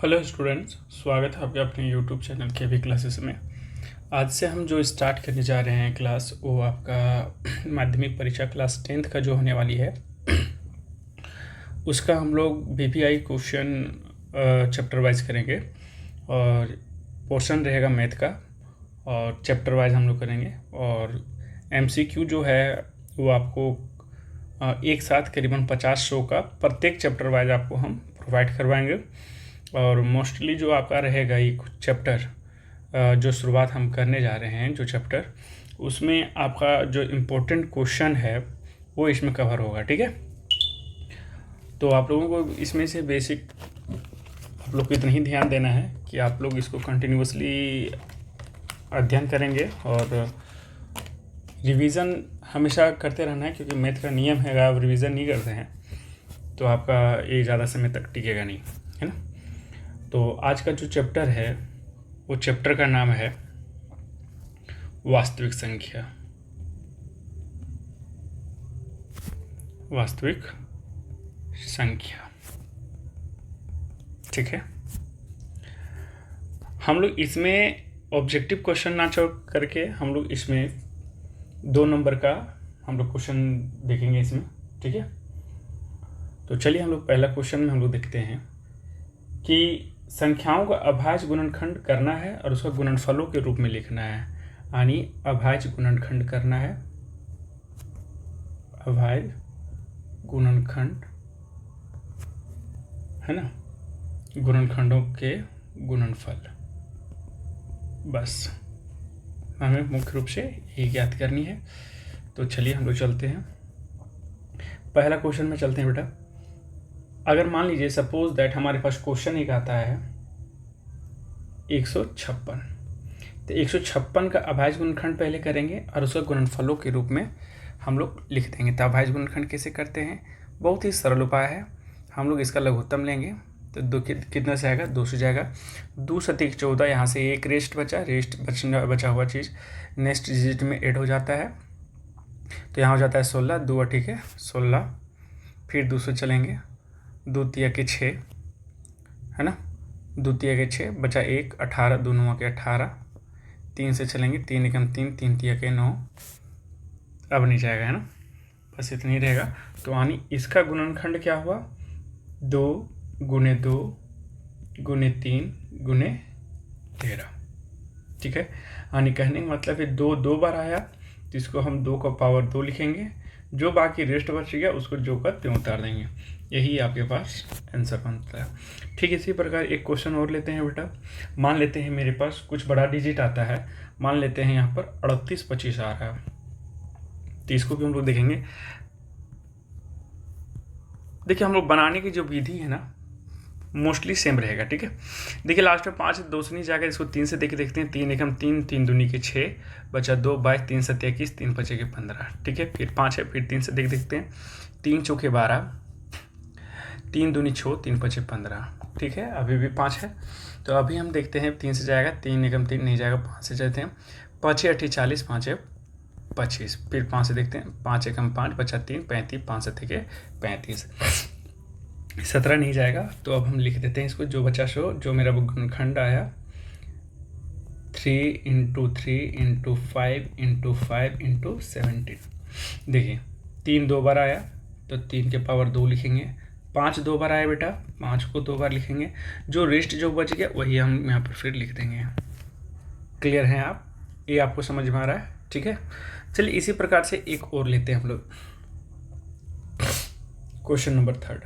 Hello students, स्वागत है आपके अपने यूट्यूब चैनल के भी क्लासेस में। आज से हम जो स्टार्ट करने जा रहे हैं क्लास, वो आपका माध्यमिक परीक्षा क्लास 10th का जो होने वाली है उसका हम लोग बीपीआई क्वेश्चन चैप्टर वाइज करेंगे और पोर्शन रहेगा मैथ का और चैप्टर वाइज हम लोग करेंगे। और एमसीक्यू जो है वो आपको एक साथ करीबन 50 शो का प्रत्येक चैप्टर वाइज आपको हम प्रोवाइड करवाएंगे। और मोस्टली जो आपका रहेगा ये चैप्टर जो शुरुआत हम करने जा रहे हैं जो चैप्टर, उसमें आपका जो इम्पोर्टेंट क्वेश्चन है वो इसमें कवर होगा। ठीक है, तो आप लोगों को इसमें से बेसिक आप लोग को इतना ही ध्यान देना है कि आप लोग इसको कंटिन्यूसली अध्ययन करेंगे और रिवीज़न हमेशा करते रहना है, क्योंकि मैथ का नियम है, अगर आप रिवीज़न नहीं करते हैं तो आपका ये ज़्यादा समय तक टिकेगा नहीं, है ना। तो आज का जो चैप्टर है वो चैप्टर का नाम है वास्तविक संख्या। वास्तविक संख्या, ठीक है। हम लोग इसमें ऑब्जेक्टिव क्वेश्चन ना छोड़ करके हम लोग इसमें 2 नंबर का हम लोग क्वेश्चन देखेंगे इसमें, ठीक है। तो चलिए हम लोग पहला क्वेश्चन में हम लोग देखते हैं कि संख्याओं का अभाज्य गुणनखंड करना है और उसका गुणनफलों के रूप में लिखना है। यानी अभाज्य गुणनखंड करना है, अभाज्य गुणनखंड, है ना, गुणनखंडों के गुणनफल, बस हमें मुख्य रूप से यही ज्ञात करनी है। तो चलिए हम लोग चलते हैं पहला क्वेश्चन में चलते हैं बेटा। अगर मान लीजिए सपोज दैट हमारे पास क्वेश्चन एक आता है 156, तो 156 का अभाज्य गुणनखंड पहले करेंगे और उसका गुणनफलों के रूप में हम लोग लिख देंगे। तो अभाज्य गुणनखंड कैसे करते हैं, बहुत ही सरल उपाय है। हम लोग इसका लघुत्तम लेंगे तो कितना से आएगा, 2 से जाएगा। 2 सतिक 14, यहाँ से एक रेस्ट बचा हुआ चीज़ नेक्स्ट डिजिट में ऐड हो जाता है, तो यहाँ हो जाता है 16, 2 ठीक है 16। फिर 2 से चलेंगे, 2 तिया के 6, है ना, 2 तिया के 6 बचा 1, 18, 2 9 के 18। 3 से चलेंगे, 3 एकम 3, 3 तिया के 9, अब नहीं जाएगा, है ना, बस इतना ही रहेगा। तो यानी इसका गुणनखंड क्या हुआ, 2 गुने 2 गुने 3 गुने 13, ठीक है। यानी कहने का मतलब है 2 2 बार आया तो इसको हम 2 का पावर 2 लिखेंगे, जो बाकी रेस्ट बच गया उसको जो का त्यों उतार देंगे, यही आपके पास आंसर बनता है। ठीक इसी प्रकार एक क्वेश्चन और लेते हैं बेटा। मान लेते हैं मेरे पास कुछ बड़ा डिजिट आता है, मान लेते हैं यहाँ पर 38 25 आ रहा है, तो इसको भी हम लोग देखेंगे। देखिए हम लोग बनाने की जो विधि है ना मोस्टली सेम रहेगा, ठीक है। देखिए लास्ट में 5 2 से नहीं जाएगा, इसको 3 से देखते हैं। 3 एकम 3, 3 दूनी के 6 बचा 2 22, 3 7 21, 3 5 के 15, ठीक है। फिर 5 है, फिर 3 से देखते हैं। 3 चौके 12, 3 दूनी 6, 3 5 15, ठीक है। अभी भी 5 है, तो अभी हम देखते हैं 3 से जाएगा, 3 एकम 3 नहीं जाएगा, 5 से जाते हैं। 5 8 40, 5 25, फिर 5 से देखते हैं। 5 एकम 5 बचा 3 35, 5 7 के 35, 17 नहीं जाएगा, तो अब हम लिख देते हैं इसको, जो बचा सो जो मेरा गुणनखंड आया 3 × 3 × 5 × 5 × 17। देखिए 3 2 बार आया तो 3 के पावर 2 लिखेंगे। 5 2 बार आया बेटा, 5 को 2 बार लिखेंगे, जो रेस्ट जो बच गया वही हम यहाँ पर फिर लिख देंगे। क्लियर हैं आप, ये आपको समझ में आ रहा है, ठीक है। चलिए इसी प्रकार से एक और लेते हैं हम लोग, क्वेश्चन नंबर 3।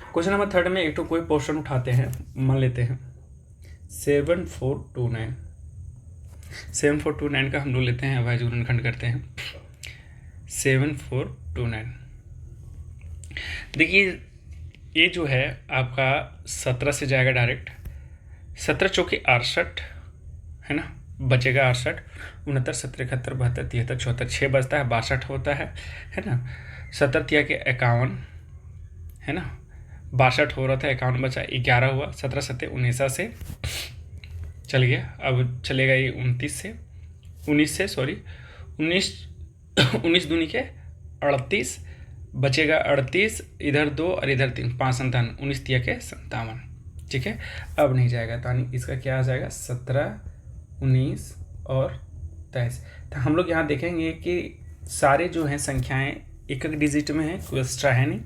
क्वेश्चन नंबर 3 में एक तो कोई पोर्शन उठाते हैं, मान लेते हैं 7429। 7429 का हम लोग लेते हैं, अभाज्य गुणनखंड करते हैं 7429। देखिए ये जो है आपका 17 से जाएगा डायरेक्ट, 17 चौके 68, है ना, बचेगा 68, 69 17 71 72 73 74, 6 बचता है, 62 होता है ना। 17 तिया के 51, है ना, 62 हो रहा था, 51 बचा, 11 हुआ, 17 7 19 से चल गया। अब चलेगा ये 19 से 19 दूनी के 38 बचेगा 38, इधर 2 और इधर 3, 5 57, 19 तिया के 57, ठीक है। अब नहीं जाएगा तो यानी इसका क्या आ जाएगा 17, 19 और 23। तो हम लोग यहाँ देखेंगे कि सारे जो हैं संख्याएं एक एक डिजिट में है, कोई एक्स्ट्रा है नहीं,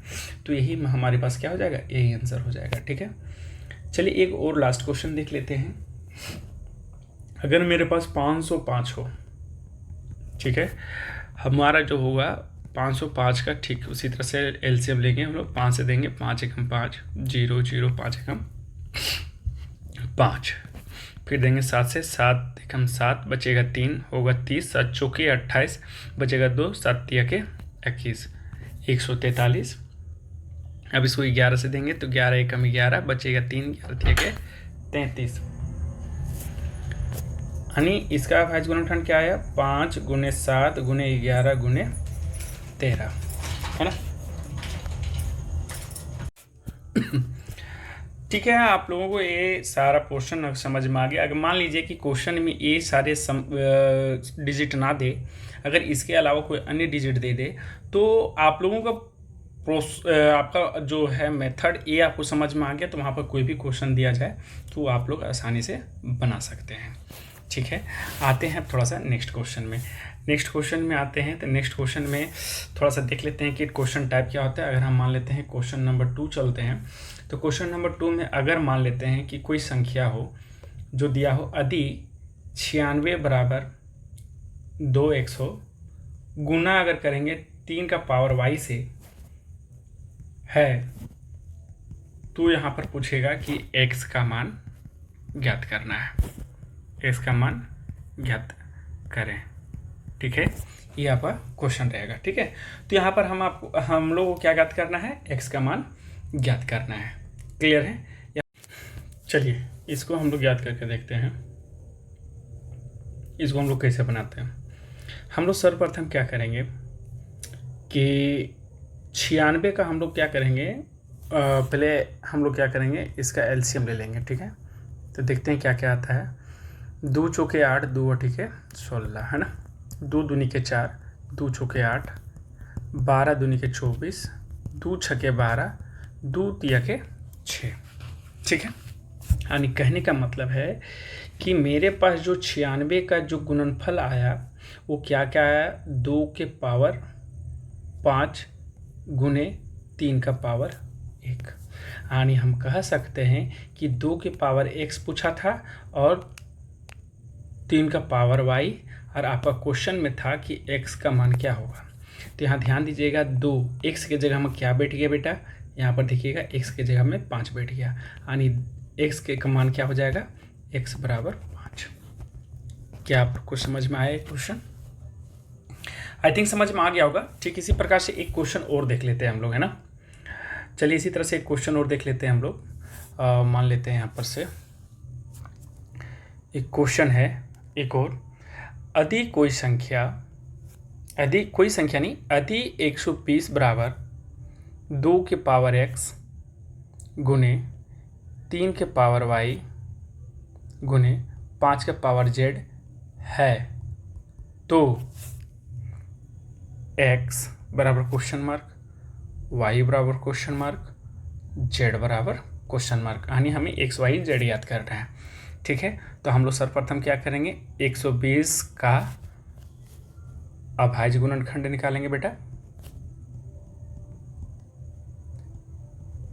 तो यही हमारे पास क्या हो जाएगा, यही आंसर हो जाएगा, ठीक है। चलिए एक और लास्ट क्वेश्चन देख लेते हैं। अगर मेरे पास 505 हो, ठीक है, हमारा जो होगा 505 का ठीक उसी तरह से एलसीएम लेंगे हम लोग, 5 से देंगे, 5 एकम 5, 0 0, 5 एकम 5, फिर देंगे 7 से, 7 एकम 7, बचेगा 3, होगा 30, 7 चौके 28, बचेगा 2, 7 तिया के 21, 143। अब इसको 11 से देंगे तो 11 एकम 11, बचेगा 3, 11 तिया के 33, यानी इसका अभाज्य गुणनखंड क्या आया, 5 × 7 × 11 × 13, है ना। ठीक है, आप लोगों को ये सारा पोर्शन समझ में आ गया। अगर मान लीजिए कि क्वेश्चन में ये सारे डिजिट ना दे, अगर इसके अलावा कोई अन्य डिजिट दे दे, तो आप लोगों का आपका जो है मेथड ये आपको समझ में आ गया, तो वहाँ पर कोई भी क्वेश्चन दिया जाए तो आप लोग आसानी से बना सकते हैं, ठीक है। आते हैं थोड़ा सा नेक्स्ट क्वेश्चन में। नेक्स्ट क्वेश्चन में आते हैं तो नेक्स्ट क्वेश्चन में थोड़ा सा देख लेते हैं कि क्वेश्चन टाइप क्या होता है। अगर हम मान लेते हैं क्वेश्चन नंबर 2 चलते हैं, तो क्वेश्चन नंबर 2 में अगर मान लेते हैं कि कोई संख्या हो जो दिया हो, यदि 96 बराबर 2x हो, गुना अगर करेंगे 3 का पावर y से है, तो यहाँ पर पूछेगा कि x का मान ज्ञात करना है, x का मान ज्ञात करें, ठीक है। ये आपका क्वेश्चन रहेगा, ठीक है। तो यहाँ पर हम लोग को क्या ज्ञात करना है, x का मान ज्ञात करना है, क्लियर है। चलिए इसको हम लोग ज्ञात करके देखते हैं, इसको हम लोग कैसे बनाते हैं। हम लोग सर्वप्रथम क्या करेंगे कि 96 का हम लोग क्या करेंगे, पहले हम लोग क्या करेंगे, इसका एलसीएम ले लेंगे, ठीक है। तो देखते हैं क्या क्या आता है। 2 चौके 8, 2 ठीक है 16, है ना। 2 दूनी के 4, 2 चौके 8, 12 दूनी के 24, 2 छके 12, 2 तिया के 6, ठीक है। यानी कहने का मतलब है कि मेरे पास जो 96 का जो गुणनफल आया वो क्या क्या आया, 2 के पावर 5 गुने 3 का पावर 1। यानी हम कह सकते हैं कि 2 के पावर x पूछा था और 3 का पावर y, और आपका क्वेश्चन में था कि x का मान क्या होगा। तो यहाँ ध्यान दीजिएगा, 2 x के जगह में क्या बैठ गया बेटा, यहाँ पर देखिएगा x के जगह में 5 बैठ गया, यानी x के का मान क्या हो जाएगा, x बराबर 5। क्या आपको समझ में आया क्वेश्चन? आई थिंक समझ में आ गया होगा। ठीक इसी प्रकार से एक क्वेश्चन और देख लेते हैं हम लोग, है ना। चलिए इसी तरह से एक क्वेश्चन और देख लेते हैं हम लोग। मान लेते हैं यहाँ पर से एक क्वेश्चन है एक और, यदि कोई संख्या नहीं, यदि 120 बराबर 2 के पावर x गुने 3 के पावर y गुने 5 के पावर z है, तो x बराबर क्वेश्चन मार्क, y बराबर क्वेश्चन मार्क, z बराबर क्वेश्चन मार्क, यानी हमें x y z याद करना है। ठीक है, तो हम लोग सर्वप्रथम क्या करेंगे, 120 का अभाज्य गुणनखंड निकालेंगे बेटा।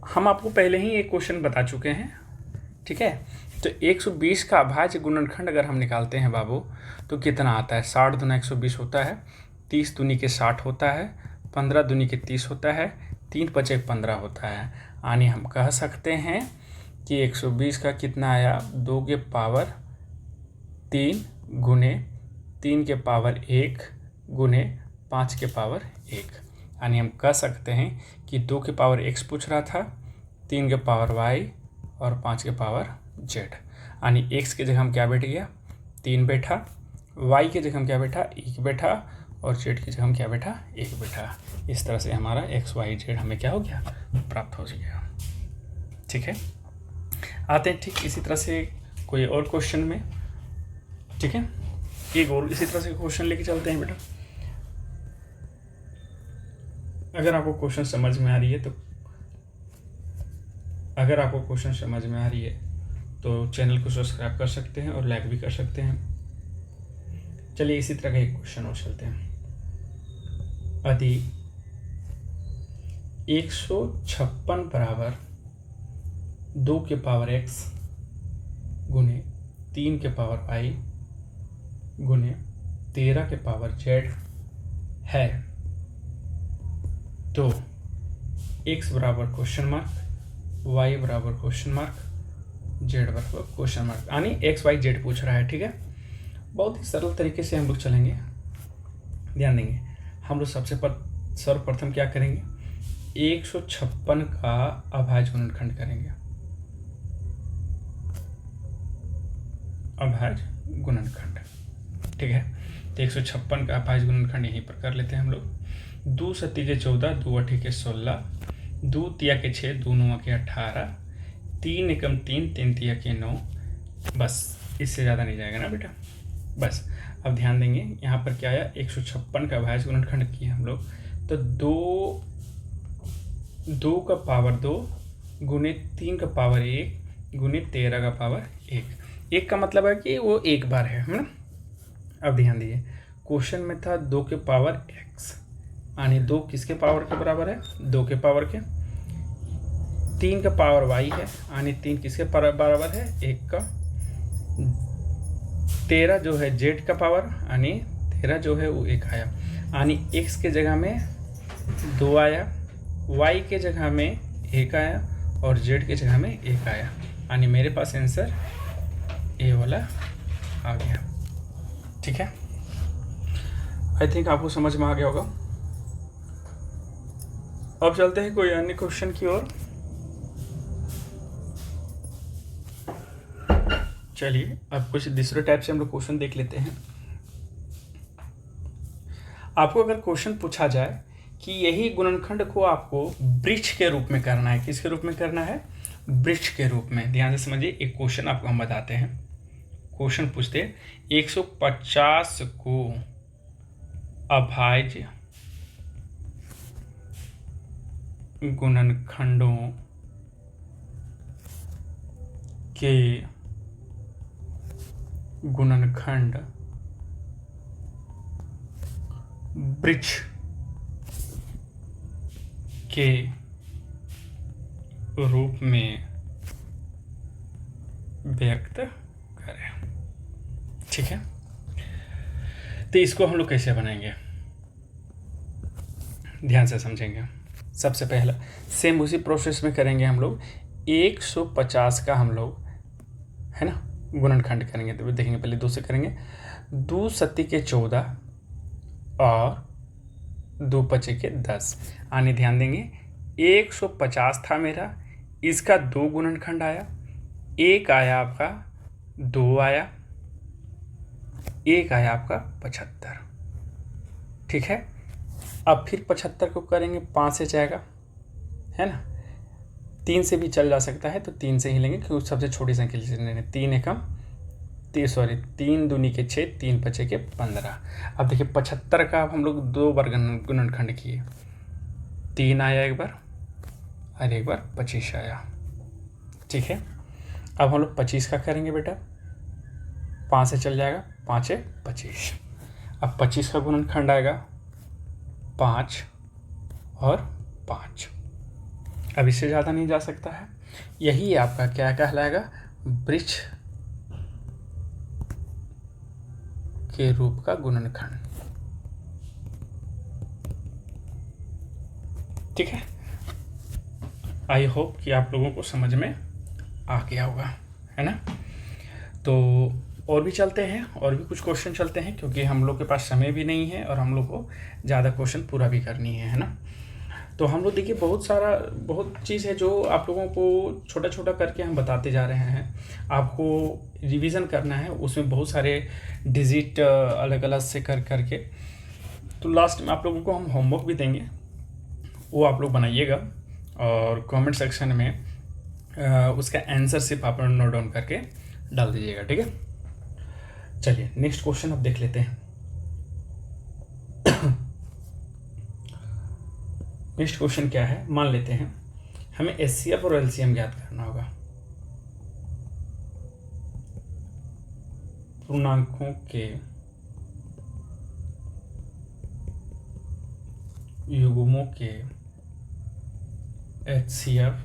हम आपको पहले ही एक क्वेश्चन बता चुके हैं, ठीक है। तो 120 का अभाज्य गुणनखंड अगर हम निकालते हैं बाबू, तो कितना आता है, 60 दूना 120 होता है, 30 दूनी के 60 होता है, 15 दूनी के 30 होता है, 3 पचे 15 होता है। यानी हम कह सकते हैं कि 120 का कितना आया, 2 के पावर 3 गुने 3 के पावर 1 गुने 5 के पावर 1। यानी हम कह सकते हैं कि 2 के पावर x पूछ रहा था, 3 के पावर y और 5 के पावर z। यानी x के जगह हम क्या बैठ गया, 3 बैठा, y के जगह हम क्या बैठा, 1 बैठा, और z की जगह हम क्या बैठा, 1 बैठा। इस तरह से हमारा x y z हमें क्या हो गया, प्राप्त हो गया। ठीक है, आते हैं ठीक इसी तरह से कोई और क्वेश्चन में। ठीक है, एक और इसी तरह से क्वेश्चन लेके चलते हैं बेटा। अगर आपको क्वेश्चन समझ में आ रही है तो चैनल को सब्सक्राइब कर सकते हैं और लाइक भी कर सकते हैं। चलिए इसी तरह का एक क्वेश्चन और चलते हैं। यदि 156 बराबर 2 के पावर x गुने 3 के पावर y गुने 13 के पावर z है तो x बराबर क्वेश्चन मार्क, y बराबर क्वेश्चन मार्क, z बराबर क्वेश्चन मार्क, यानी x y z पूछ रहा है। ठीक है, बहुत ही सरल तरीके से हम लोग चलेंगे। ध्यान देंगे, हम लोग सर्वप्रथम क्या करेंगे, 156 का अभाज्य गुणनखंड करेंगे। अभाज्य गुणनखंड, ठीक है। तो 156 का अभाज्य गुणनखंड यहीं पर कर लेते हैं हम लोग। 2 सत्ती के 14, 2 अठी के 16, 2 तिया के 6, 2 नौवा के 18, 3 एकम 3, 3 तिया के 9। बस इससे ज़्यादा नहीं जाएगा ना बेटा। बस अब ध्यान देंगे, यहाँ पर क्या आया, 156 का अभाज्य गुणनखंड किया हम लोग। तो 2 का पावर 2 गुने 3 का पावर 1 गुने 13 का पावर 1 का मतलब है कि वो एक बार है ना। अब ध्यान दीजिए, क्वेश्चन में था 2 के पावर x, यानी 2 किसके पावर के बराबर है, 2 के पावर के। 3 का पावर y है, यानी 3 किसके बराबर है, 1 का। 13 जो है z का पावर, यानी 13 जो है वो 1 आया, यानी x के जगह में 2 आया, y के जगह में 1 आया और z के जगह में 1 आया, यानी मेरे पास आंसर ए वाला आ गया। ठीक है, आई थिंक आपको समझ में आ गया होगा। अब चलते हैं कोई अन्य क्वेश्चन की ओर। चलिए अब कुछ दूसरे टाइप से हम लोग क्वेश्चन देख लेते हैं। आपको अगर क्वेश्चन पूछा जाए कि यही गुणनखंड को आपको वृक्ष के रूप में करना है, किसके रूप में करना है, वृक्ष के रूप में। ध्यान से समझिए, एक क्वेश्चन आपको हम बताते हैं। क्वेश्चन पूछते हैं 150 को अभाज्य गुणनखंडों के गुणनखंड वृक्ष के रूप में व्यक्त करें। ठीक है, तो इसको हम लोग कैसे बनाएंगे, ध्यान से समझेंगे। सबसे पहला सेम उसी प्रोसेस में करेंगे हम लोग। 150 का हम लोग है ना गुणनखंड करेंगे, तो देखेंगे पहले 2 से करेंगे। 2 सत्ती के 14 और 2 पचे के 10, आने ध्यान देंगे 150 था मेरा, इसका 2 गुणनखंड आया, 1 आया आपका, 2 आया, 1 आया आपका 75। ठीक है, अब फिर 75 को करेंगे, 5 से जाएगा है ना, 3 से भी चल जा सकता है तो 3 से ही लेंगे क्योंकि सबसे छोटी संख्या लेंगे। 3 एकम 3 दूनी के 6, 3 पचे के 15। अब देखिए 75 का अब हम लोग 2 बार गुणनखंड किए, 3 आया एक बार और एक बार 25 आया। ठीक है, अब हम लोग 25 का करेंगे बेटा, 5 से चल जाएगा, 5 है 25। अब 25 का गुणनखंड आएगा 5 और 5, अब इससे ज़्यादा नहीं जा सकता है। यही आपका क्या कहलाएगा, वृक्ष के रूप का गुणनखंड। ठीक है, आई होप कि आप लोगों को समझ में आ गया होगा, है ना। तो और भी चलते हैं, और भी कुछ क्वेश्चन चलते हैं, क्योंकि हम लोग के पास समय भी नहीं है और हम लोग को ज़्यादा क्वेश्चन पूरा भी करनी है ना। तो हम लोग देखिए बहुत चीज़ है जो आप लोगों को छोटा छोटा करके हम बताते जा रहे हैं। आपको रिवीजन करना है, उसमें बहुत सारे डिजिट अलग अलग से करके, तो लास्ट में आप लोगों को हम होमवर्क भी देंगे, वो आप लोग बनाइएगा और कमेंट सेक्शन में उसका आंसर सिर्फ आप नोट डाउन करके डाल दीजिएगा। ठीक है, चलिए नेक्स्ट क्वेश्चन अब देख लेते हैं। नेक्स्ट क्वेश्चन क्या है, मान लेते हैं हमें HCF और LCM ज्ञात करना होगा। पूर्णांकों के युग्मों के HCF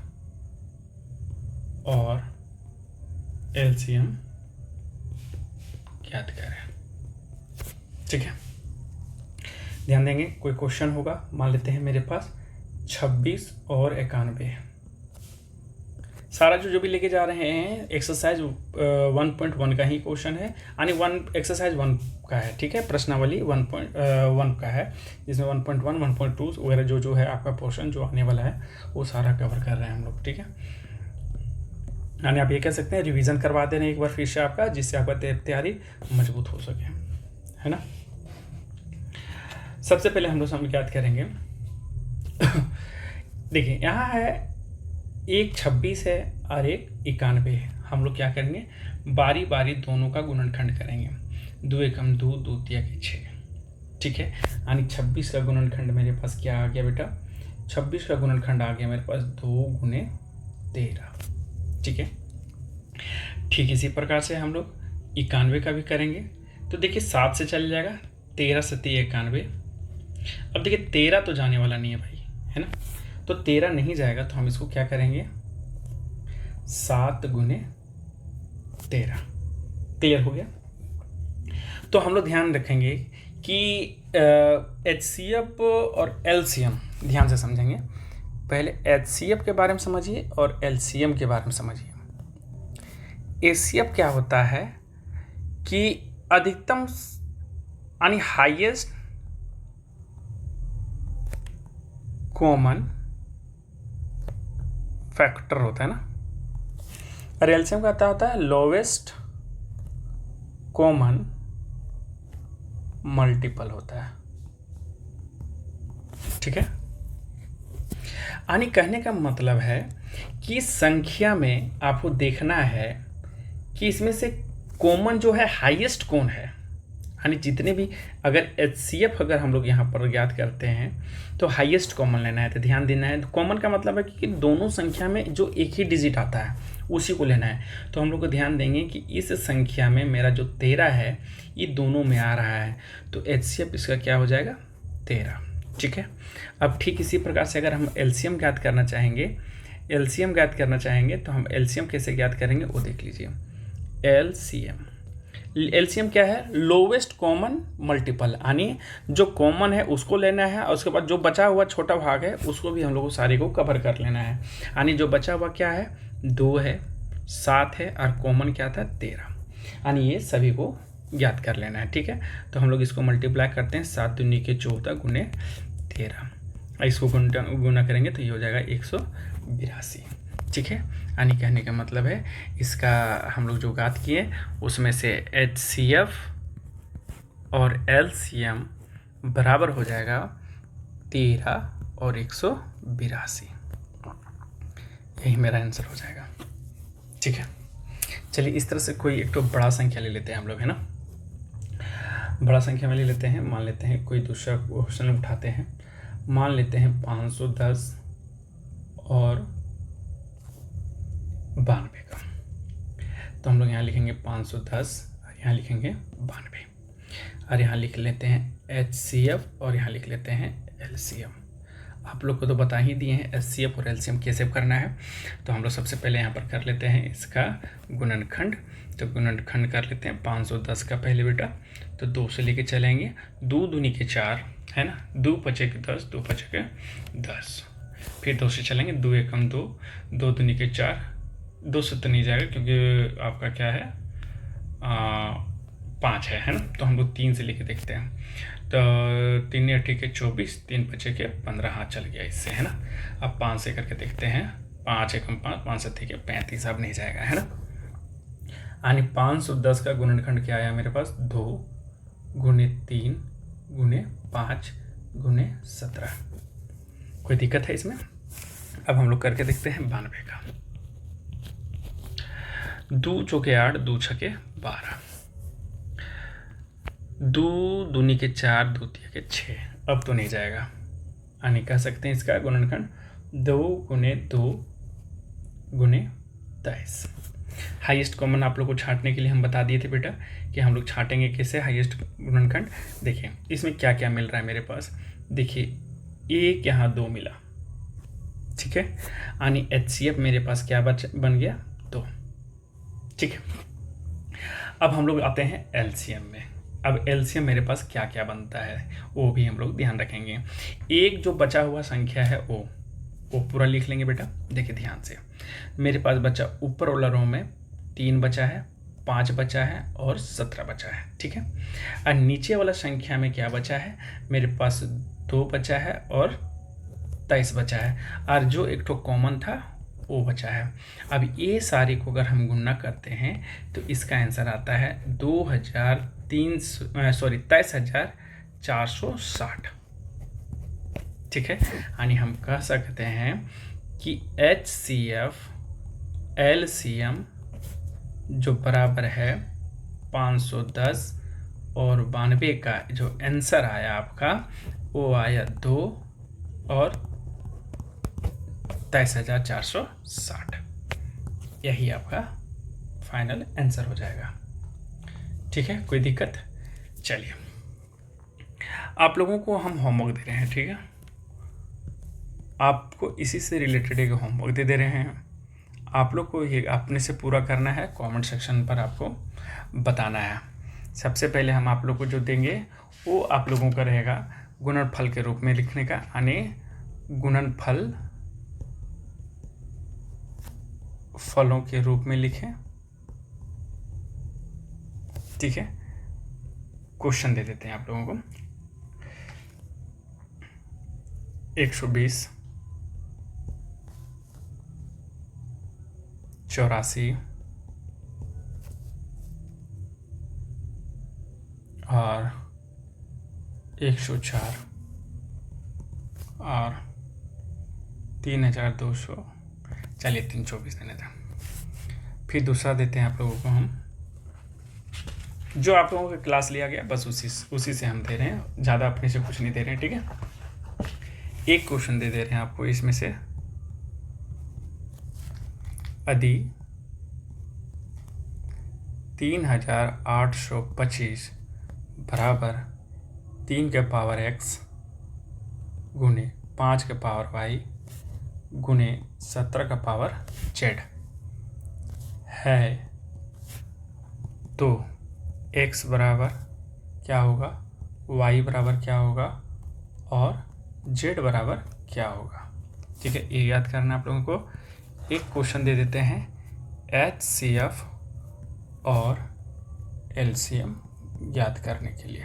और LCM ज्ञात करें। ठीक है, ध्यान देंगे कोई क्वेश्चन होगा, मान लेते हैं मेरे पास 26 और 91 सारा जो भी लेके जा रहे हैं एक्सरसाइज 1.1 का ही क्वेश्चन है, यानी एक्सरसाइज 1 का है। ठीक है, प्रश्नावली 1.1 का है, जिसमें 1.1 1.2 वगैरह जो है आपका पोर्शन जो आने वाला है वो सारा कवर कर रहे हैं हम लोग। ठीक है, यानी आप ये कह सकते हैं रिवीजन करवा दे रहे हैं एक बार फिर से आपका, जिससे आपका तैयारी मजबूत हो सके, है ना। सबसे पहले हम लोग सम ज्ञात करेंगे। देखिए यहाँ है एक 26 है और एक 91 है। हम लोग क्या करेंगे, बारी बारी दोनों का गुणनखंड करेंगे। 2 एकम 2, 2 तिया 6। ठीक है, यानी 26 का गुणनखंड मेरे पास क्या आ गया बेटा, 26 का गुणनखंड आ गया मेरे पास 2 गुने 13। ठीक है, ठीक इसी प्रकार से हम लोग 91 का भी करेंगे। तो देखिए 7 से चल जाएगा, 13 से 91। अब देखिए 13 तो जाने वाला नहीं है भाई, है ना, तो 13 नहीं जाएगा, तो हम इसको क्या करेंगे 7 गुने 13। क्लियर हो गया। तो हम लोग ध्यान रखेंगे कि HCF और LCM ध्यान से समझेंगे। पहले HCF के बारे में समझिए और LCM के बारे में समझिए। HCF क्या होता है कि अधिकतम यानी हाईएस्ट कॉमन फैक्टर होता है ना, और LCM का क्या होता है लोवेस्ट कॉमन मल्टीपल होता है। ठीक है, यानी कहने का मतलब है कि संख्या में आपको देखना है कि इसमें से कॉमन जो है हाईएस्ट कौन है, यानी जितने भी अगर HCF अगर हम लोग यहाँ पर ज्ञात करते हैं तो हाईएस्ट कॉमन लेना है। तो ध्यान देना है, कॉमन का मतलब है कि दोनों संख्या में जो एक ही डिजिट आता है उसी को लेना है। तो हम लोग को ध्यान देंगे कि इस संख्या में मेरा जो 13 है ये दोनों में आ रहा है, तो HCF इसका क्या हो जाएगा 13। ठीक है, अब ठीक इसी प्रकार से अगर हम LCM ज्ञात करना चाहेंगे, LCM ज्ञात करना चाहेंगे तो हम LCM कैसे ज्ञात करेंगे वो देख लीजिए। LCM क्या है लोवेस्ट कॉमन मल्टीपल, यानी जो कॉमन है उसको लेना है और उसके बाद जो बचा हुआ छोटा भाग है उसको भी हम लोग को सारे को कवर कर लेना है। यानी जो बचा हुआ क्या है 2 है, 7 है और कॉमन क्या था 13, यानी ये सभी को ज्ञात कर लेना है। ठीक है, तो हम लोग इसको मल्टीप्लाई करते हैं, 7 दूनी के 14 गुने 13, इसको गुना करेंगे तो ये हो जाएगा 182। ठीक है, यानी कहने का मतलब है इसका हम लोग जो ज्ञात किए उसमें से HCF और LCM बराबर हो जाएगा 13 और 182। यही मेरा आंसर हो जाएगा। ठीक है, चलिए इस तरह से कोई एक तो बड़ा संख्या ले लेते हैं हम लोग, है ना। बड़ा संख्या में ले लेते हैं, मान लेते हैं कोई दूसरा क्वेश्चन उठाते हैं, मान लेते हैं 510 और 92 का। तो हम लोग यहाँ लिखेंगे 510 और यहाँ लिखेंगे 92 और यहाँ लिख लेते हैं HCF और यहाँ लिख लेते हैं LCM। आप लोग को तो बता ही दिए हैं HCF और LCM कैसे करना है। तो हम लोग सबसे पहले यहाँ पर कर लेते हैं इसका गुणनखंड। तो गुणनखंड कर लेते हैं 510 का पहले बेटा, तो 2 से लेके चलेंगे, 2 दूनी के 4 है ना, 2 पचे के 10, 2 पचे के 10, फिर 2 से चलेंगे, 2 एकम 2, 2 दूनी के 4, 2 से तो नहीं जाएगा क्योंकि आपका क्या है 5 है ना। तो हम लोग 3 से लेके देखते हैं, तो 3 8 के 24, 3 5 के 15, हाथ चल गया इससे, है ना। अब 5 से करके देखते हैं, 5 एकम 5, 5 7 के 35, अब नहीं जाएगा, है ना। यानी 510 का गुणनखंड क्या आया मेरे पास 2 गुने 3 गुने 5 गुने 17। कोई दिक्कत है इसमें। अब हम लोग करके देखते हैं 92 का। 2 चौके 8, 2 छके 12, 2 दूनी के 4, 2 तिया के 6, अब तो नहीं जाएगा, यानी कह सकते हैं इसका गुणनखंड 2 गुने 2 गुने 23। हाईएस्ट कॉमन आप लोग को छांटने के लिए हम बता दिए थे बेटा कि हम लोग छांटेंगे कैसे हाईएस्ट गुणनखंड। देखिए इसमें क्या क्या मिल रहा है मेरे पास। देखिए एक यहाँ 2 मिला, ठीक है, यानी HCF मेरे पास क्या बन गया 2, ठीक है। अब हम लोग आते हैं LCM में। अब LCM मेरे पास क्या क्या बनता है वो भी हम लोग ध्यान रखेंगे। एक जो बचा हुआ संख्या है वो पूरा लिख लेंगे बेटा। देखिए ध्यान से, मेरे पास बचा ऊपर वाला रो में 3 बचा है, 5 बचा है और 17 बचा है, ठीक है। और नीचे वाला संख्या में क्या बचा है, मेरे पास 2 बचा है और 23 बचा है, और जो एक तो कॉमन था वो बचा है। अब ये सारे को अगर हम गुणा करते हैं तो इसका आंसर आता है 23,460, ठीक है। यानी हम कह सकते हैं कि HCF LCM जो बराबर है 510 और 92 का जो आंसर आया आपका वो आया 2 और 23,460। यही आपका फाइनल आंसर हो जाएगा, ठीक है। कोई दिक्कत? चलिए आप लोगों को हम होमवर्क दे रहे हैं, ठीक है। आपको इसी से रिलेटेड एक होमवर्क दे रहे हैं। आप लोग को ये अपने से पूरा करना है, कमेंट सेक्शन पर आपको बताना है। सबसे पहले हम आप लोग को जो देंगे वो आप लोगों का रहेगा गुणनफल के रूप में लिखने का, यानी गुणनफल फलों के रूप में लिखें, ठीक है। क्वेश्चन दे देते हैं आप लोगों को। 120, 84 और 104 और 3,200, चलिए 324 देने दें। फिर दूसरा देते हैं आप लोगों को हम, जो आप लोगों का क्लास लिया गया बस उसी से हम दे रहे हैं, ज़्यादा अपने से कुछ नहीं दे रहे हैं, ठीक है। एक क्वेश्चन दे रहे हैं आपको इसमें से, यदि 3,825 बराबर 3 के पावर x गुने 5 के पावर y गुने 17 का पावर z है तो x बराबर क्या होगा, y बराबर क्या होगा और z बराबर क्या होगा, ठीक है। ये याद करना आप लोगों को। एक क्वेश्चन दे देते हैं HCF और LCM याद करने के लिए।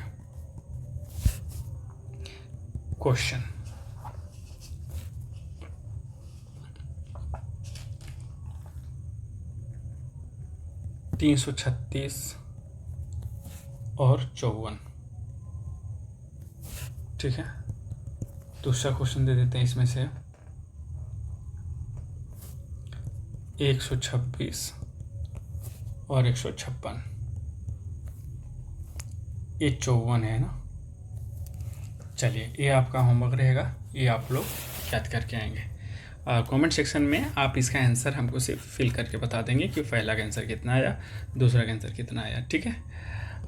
क्वेश्चन, $336 और 54, ठीक है। दूसरा क्वेश्चन दे देते हैं इसमें से 126 और 156, ये 54 है ना। चलिए ये आपका होमवर्क रहेगा, ये आप लोग याद करके आएंगे। कमेंट सेक्शन में आप इसका आंसर हमको सिर्फ फिल करके बता देंगे कि पहला का आंसर कितना आया, दूसरा का आंसर कितना आया, ठीक है।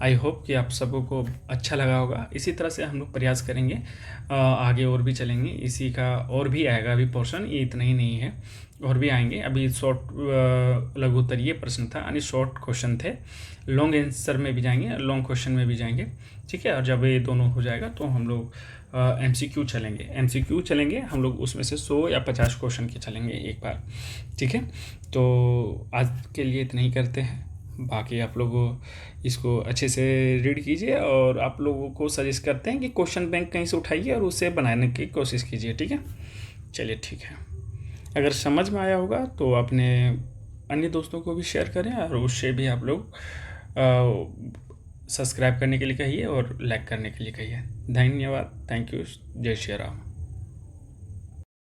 आई होप कि आप सबों को अच्छा लगा होगा। इसी तरह से हम लोग प्रयास करेंगे, आगे और भी चलेंगे। इसी का और भी आएगा अभी पोर्शन, ये इतना ही नहीं है, और भी आएंगे। अभी शॉर्ट लघु उत्तरीय प्रश्न था, यानी शॉर्ट क्वेश्चन थे। लॉन्ग आंसर में भी जाएंगे, लॉन्ग क्वेश्चन में भी जाएंगे, ठीक है। और जब ये दोनों हो जाएगा तो हम लोग MCQ चलेंगे हम लोग, उसमें से 100 या 50 क्वेश्चन के चलेंगे एक बार, ठीक है। तो आज के लिए इतना ही करते हैं, बाकी आप लोग इसको अच्छे से रीड कीजिए, और आप लोगों को सजेस्ट करते हैं कि क्वेश्चन बैंक कहीं से उठाइए और उसे बनाने की कोशिश कीजिए, ठीक है। चलिए ठीक है, अगर समझ में आया होगा तो अपने अन्य दोस्तों को भी शेयर करें, और उससे भी आप लोग सब्सक्राइब करने के लिए कहिए और लाइक करने के लिए कहिए। धन्यवाद, थैंक यू, जय श्री राम।